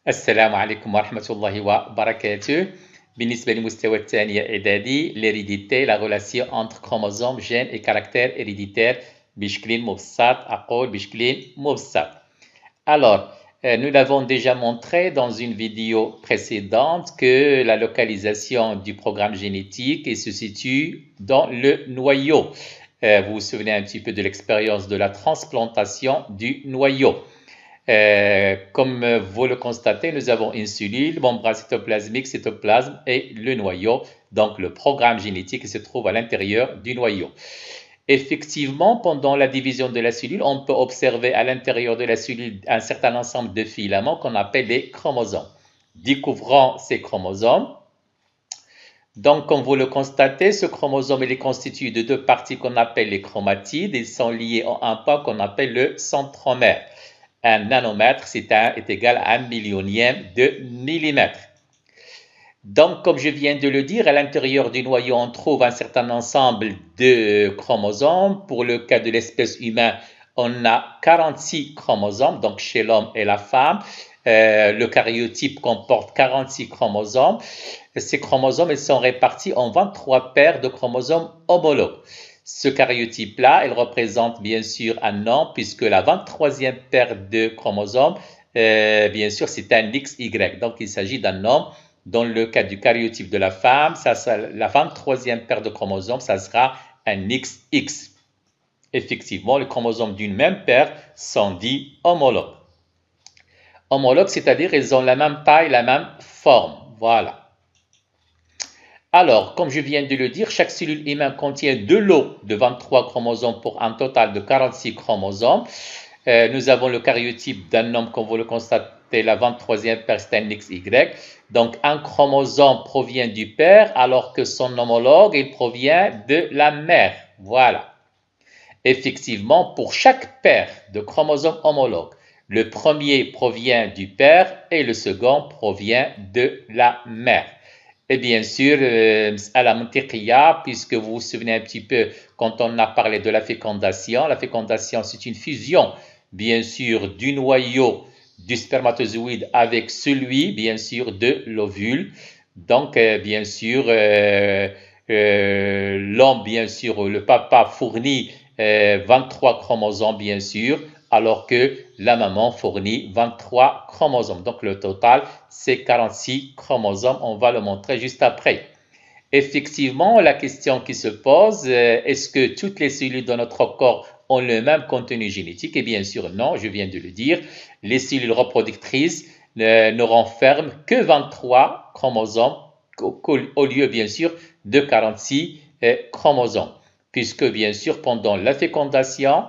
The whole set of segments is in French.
السلام عليكم ورحمة الله وبركاته. بالنسبة للمستوى الثاني إعدادي l'hérédité la relation entre chromosomes, gènes et caractères héréditaires بشكل مبسط أقول بشكل مبسط. Alors, nous l'avons déjà montré dans une vidéo précédente que la localisation du programme génétique se situe dans le noyau. Vous vous souvenez un petit peu de l'expérience de la transplantation du noyau. Comme vous le constatez, nous avons une cellule, membrane cytoplasmique, cytoplasme et le noyau. Donc, le programme génétique se trouve à l'intérieur du noyau. Effectivement, pendant la division de la cellule, on peut observer à l'intérieur de la cellule un certain ensemble de filaments qu'on appelle les chromosomes. Découvrons ces chromosomes. Donc, comme vous le constatez, ce chromosome il est constitué de deux parties qu'on appelle les chromatides. Ils sont liés en un point qu'on appelle le centromère. Un nanomètre, est égal à 1 millionième de millimètre. Donc, comme je viens de le dire, à l'intérieur du noyau, on trouve un certain ensemble de chromosomes. Pour le cas de l'espèce humaine, on a 46 chromosomes, donc chez l'homme et la femme. Le karyotype comporte 46 chromosomes. Ces chromosomes ils sont répartis en 23 paires de chromosomes homologues. Ce karyotype-là, il représente bien sûr un homme, puisque la 23e paire de chromosomes, bien sûr, c'est un XY. Donc, il s'agit d'un homme. Dans le cas du karyotype de la femme, la 23e paire de chromosomes, ça sera un XX. Effectivement, les chromosomes d'une même paire sont dits homologues. Homologues, c'est-à-dire ils ont la même taille, la même forme. Voilà. Alors, comme je viens de le dire, chaque cellule humaine contient deux lots de 23 chromosomes pour un total de 46 chromosomes. Nous avons le karyotype d'un homme, comme vous le constatez, la 23e paire, c'est un XY. Donc, un chromosome provient du père, alors que son homologue, il provient de la mère. Voilà. Effectivement, pour chaque paire de chromosomes homologues, le premier provient du père et le second provient de la mère. Et bien sûr, à la mantiqiya, puisque vous vous souvenez un petit peu quand on a parlé de la fécondation c'est une fusion, bien sûr, du noyau du spermatozoïde avec celui, bien sûr, de l'ovule. Donc, bien sûr, l'homme, bien sûr, le papa fournit 23 chromosomes, bien sûr, alors que la maman fournit 23 chromosomes. Donc, le total, c'est 46 chromosomes. On va le montrer juste après. Effectivement, la question qui se pose, est-ce que toutes les cellules de notre corps ont le même contenu génétique? Et bien sûr, non, je viens de le dire. Les cellules reproductrices ne renferment que 23 chromosomes au lieu, bien sûr, de 46 chromosomes. Puisque, bien sûr, pendant la fécondation,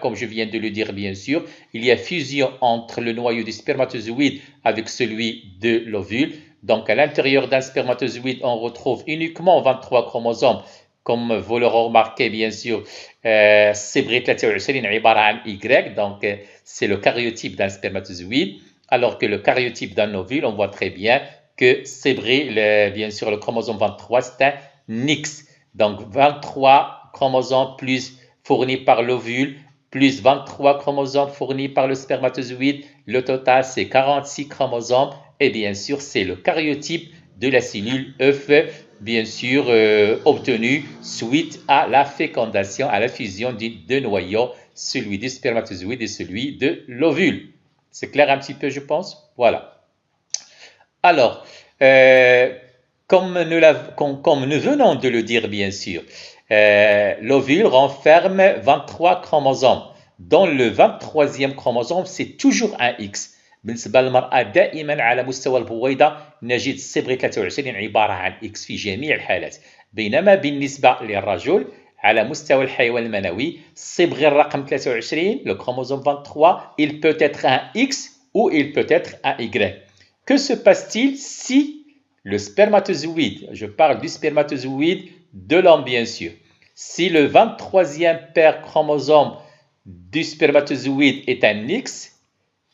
comme je viens de le dire, bien sûr, il y a fusion entre le noyau du spermatozoïde avec celui de l'ovule. Donc, à l'intérieur d'un spermatozoïde, on retrouve uniquement 23 chromosomes. Comme vous le remarquez, bien sûr, Sibri 23 عبارة عن Y, donc c'est le karyotype d'un spermatozoïde, alors que le karyotype d'un ovule, on voit très bien que Sibri, bien sûr, le chromosome 23, c'est un X. Donc, 23 chromosomes plus fournis par l'ovule, plus 23 chromosomes fournis par le spermatozoïde. Le total, c'est 46 chromosomes. Et bien sûr, c'est le karyotype de la cellule œuf, bien sûr, obtenu suite à la fécondation, à la fusion des deux noyaux, celui du spermatozoïde et celui de l'ovule. C'est clair un petit peu, je pense? Voilà. Alors, comme nous venons de le dire, bien sûr, l'ovule renferme 23 chromosomes. Dans le 23e chromosome, c'est toujours un X. بالنسبة للمرأة دائما على مستوى البويضة نجد الصبغ 23 عبارة عن X في جميع الحالات. بينما بالنسبة للرجل على مستوى الحيوان المنوي الصبغ الرقم 23 le chromosome 23 il peut être un X ou il peut être un Y. Que se passe-t-il si le spermatozoïde, je parle du spermatozoïde de l'homme bien sûr, si le 23e paire chromosome du spermatozoïde est un X,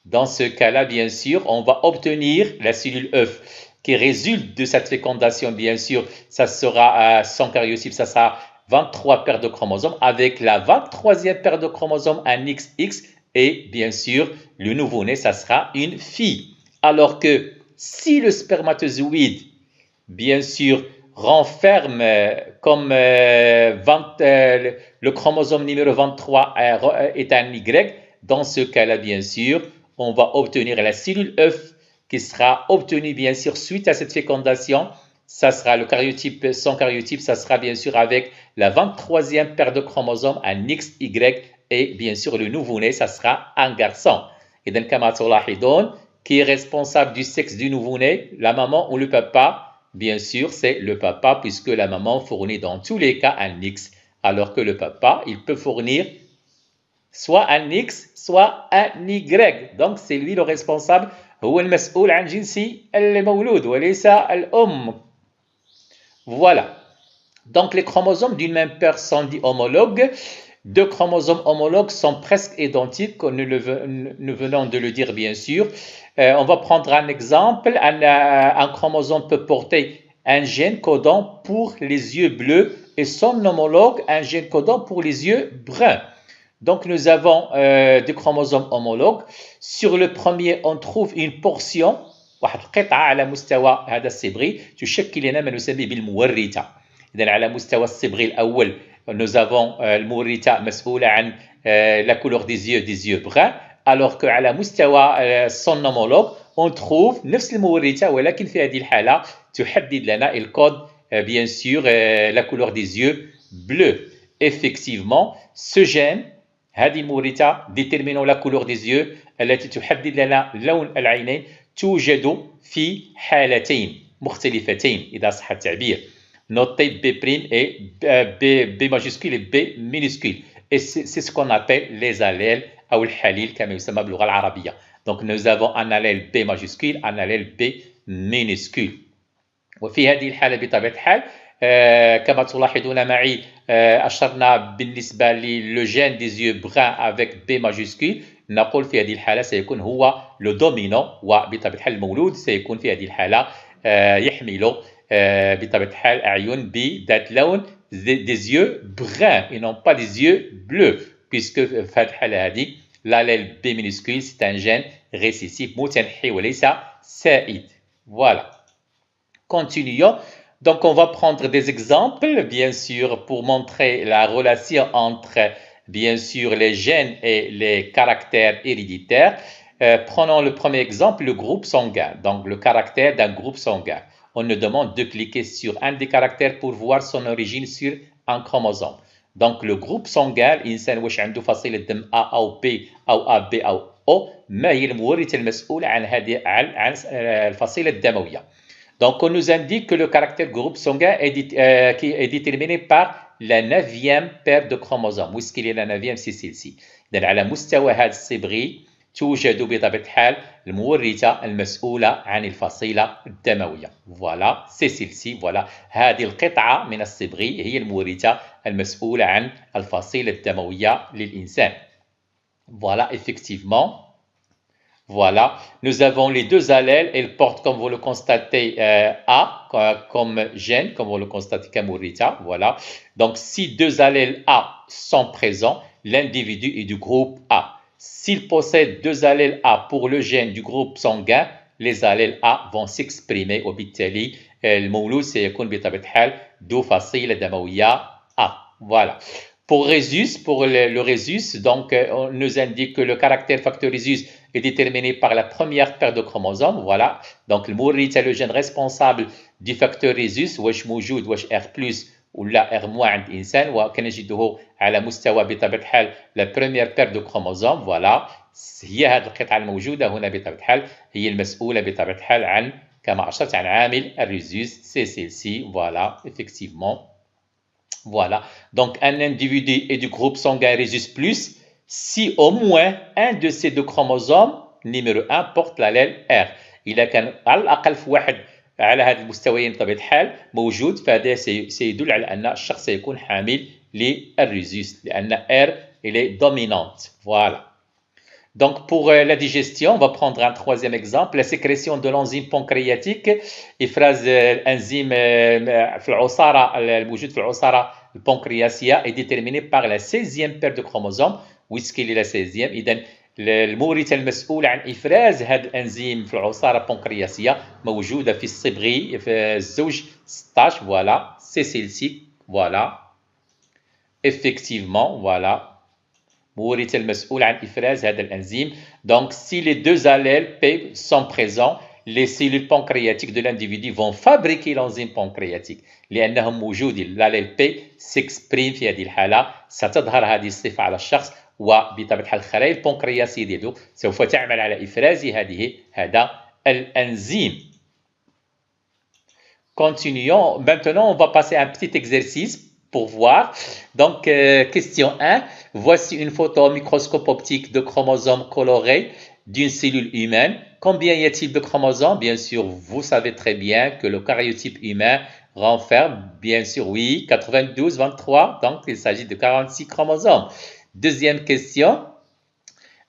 dans ce cas-là, bien sûr, on va obtenir la cellule œuf qui résulte de cette fécondation, bien sûr, ça sera son karyotype, ça sera 23 paires de chromosomes avec la 23e paire de chromosomes, un XX, et bien sûr, le nouveau-né, ça sera une fille. Alors que si le spermatozoïde, bien sûr, renferme comme le chromosome numéro 23 est un Y, dans ce cas-là, bien sûr, on va obtenir la cellule œuf qui sera obtenue, bien sûr, suite à cette fécondation. Ça sera le karyotype, son karyotype, ça sera bien sûr avec la 23e paire de chromosomes, un XY, et bien sûr, le nouveau-né, ça sera un garçon. Et donc, qui est responsable du sexe du nouveau-né, la maman ou le papa? Bien sûr, c'est le papa, puisque la maman fournit dans tous les cas un X, alors que le papa, il peut fournir soit un X, soit un Y. Donc, c'est lui le responsable. هو المسؤول عن جنس المولود وليس الأم. Voilà. Donc, les chromosomes d'une même paire sont dits homologues. Deux chromosomes homologues sont presque identiques, nous venons de le dire bien sûr. On va prendre un exemple. Un chromosome peut porter un gène codant pour les yeux bleus et son homologue un gène codant pour les yeux bruns. Donc nous avons des chromosomes homologues. Sur le premier, on trouve une portion واحد القطعة على مستوى هذا الصبغي تشكل لنا ما نسميه بالمورثة. إذا على مستوى الصبغي الأول nous avons المورثة مسؤولة عن la couleur des yeux bruns, alors qu'على مستوى son homologue on trouve نفس المورثة ولكن في هذه الحالة تحدد لنا الكود bien sûr la couleur des yeux bleus. Effectivement, ce gène هذه المورثة déterminant la couleur des yeux التي تحدد لنا لون العينين توجد في حالتين مختلفتين إذا صح التعبير. Notez B' et B majuscule et B minuscule. Et c'est ce qu'on appelle les allèles أو الحليل كما يسمى باللغة العربية. Donc nous avons un allèle B majuscule, un allèle B minuscule. وفي هذه الحالة بطبيعة الحال كما تلاحظون معي أشرنا بالنسبة للجين des yeux bruns avec B majuscule. نقول في هذه الحالة سيكون هو لو دومينون وبطبيعة الحال المولود سيكون في هذه الحالة يحمل بطبيعة الحال أعين بذات لون des yeux bruns et non pas des yeux bleus puisque في هذه الحالة هذه l'allèle B minuscule c'est un gène récessif متنحي وليس سائد. Voilà. Continuons. Donc on va prendre des exemples bien sûr pour montrer la relation entre bien sûr les gènes et les caractères héréditaires. Prenons le premier exemple, le groupe sanguin, donc le caractère d'un groupe sanguin. On nous demande de cliquer sur un des caractères pour voir son origine sur un chromosome. Donc le groupe sanguin الإنسان واش عنده فصيلة دم A أو B أو AB أو O ما هي المورثة المسؤولة عن الفصيلة الدموية. Donc on nous indique que le caractère groupe sanguin qui est déterminé par la 9e paire de chromosomes. Où est-ce qu'il est la 9e? C'est celle-ci. إذن على مستوى هذا الصبغي توجد بطبيعة الحال المورثة المسؤولة عن الفصيلة الدموية. Voilà, c'est celle-ci. Voilà, هذه القطعة من الصبغي هي المورثة المسؤولة عن الفصيلة الدموية للإنسان. Voilà, effectivement. Voilà, nous avons les deux allèles, elles portent comme vous le constatez A comme gène, comme vous le constatez Kamurita, voilà. Donc si deux allèles A sont présents, l'individu est du groupe A. S'il possède deux allèles A pour le gène du groupe sanguin, les allèles A vont s'exprimer وبالتالي المولود سيكون بطبيعة الحال ذو فصيلة دموية A. Voilà. Pour le rhésus, donc on nous indique que le caractère facteur rhésus est déterminé par la première paire de chromosomes. Voilà. Donc le مورثة le gène responsable du facteur rhésus واش موجود واش R+ ولا R- عند الإنسان وكنجده على مستوى بطبيعة الحال la première paire de chromosomes. Voilà. هي هذه القطعة الموجودة هنا بطبيعة الحال هي المسؤولة بطبيعة الحال عن كما أشرت عن عامل الرhésus. C'est celle-ci. Voilà. Effectivement. Voilà, donc un individu est du groupe sanguin rhésus plus si au moins un de ces deux chromosomes numéro 1 porte l'allèle R. إذا كان على الأقل في واحد على هذه المستويين بطبيعة الحال موجود فهذا سيدل على أن الشخص سيكون حامل للرhésus لأن R elle est dominante. Voilà. Donc, pour la digestion, on va prendre un troisième exemple, la sécrétion de l'enzyme pancréatique. إفراز الأنزيم في العصارة الموجود في العصارة البنكرياسية est déterminé par la 16e paire de chromosomes. Où est-ce qu'il est la 16e? إذن المورد المسؤول عن إفراز هذا الأنزيم في العصارة البنكرياسية موجودة في الصبغي في الزوج 16 فوالا سي سيلسي فوالا effectivement voilà مورد المسؤول عن إفراز هذا الأنزيم. Donc si les deux allèles P sont présents, les cellules pancréatiques de l'individu vont fabriquer l'enzyme pancréatique لأنهم موجودين. l'allèle P s'exprime في هذه الحالة، ستظهر هذه الصفة على الشخص وبطبيعة الحال الخلايا البنكرياسية ديالو سوف تعمل على إفراز هذا الأنزيم. Continuons. Maintenant, on va passer à un petit exercice pour voir. Donc, question 1. Voici une photo au microscope optique de chromosomes colorés d'une cellule humaine. Combien y a-t-il de chromosomes? Bien sûr, vous savez très bien que le karyotype humain renferme, bien sûr, oui, 92, 23. Donc, il s'agit de 46 chromosomes. Deuxième question.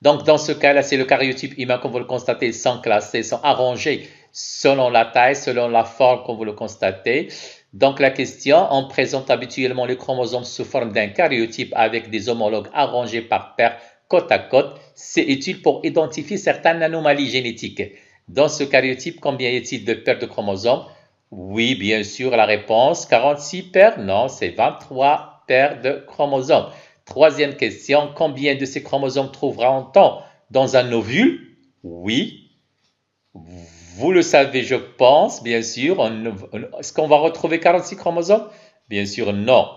Donc, dans ce cas-là, c'est le karyotype humain, comme vous le constatez, sont classés, sont arrangés selon la taille, selon la forme, comme vous le constatez. Donc, la question, on présente habituellement les chromosomes sous forme d'un karyotype avec des homologues arrangés par paires côte à côte. C'est utile pour identifier certaines anomalies génétiques. Dans ce karyotype, combien y a-t-il de paires de chromosomes? Oui, bien sûr, la réponse, 46 paires. Non, c'est 23 paires de chromosomes. Troisième question, combien de ces chromosomes trouvera-t-on dans un ovule? Oui, vous le savez, je pense, bien sûr. Est-ce qu'on va retrouver 46 chromosomes? Bien sûr, non.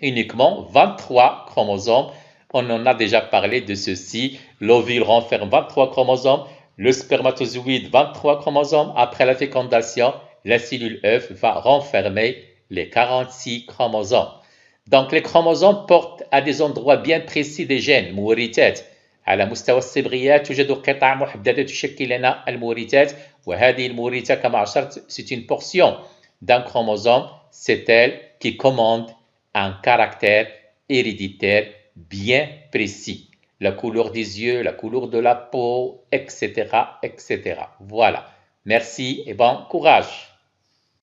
Uniquement 23 chromosomes. On en a déjà parlé de ceci. L'ovule renferme 23 chromosomes. Le spermatozoïde, 23 chromosomes. Après la fécondation, la cellule œuf va renfermer les 46 chromosomes. Donc, les chromosomes portent à des endroits bien précis des gènes مورثات. على مستوى الصبغيات توجد قطع محددة تشكل لنا المورثات وهذه المورثة كما أشرت c'est une portion d'un chromosome, c'est elle qui commande un caractère héréditaire bien précis. La couleur des yeux, la couleur de la peau, etc., etc. Voilà. Merci et bon courage.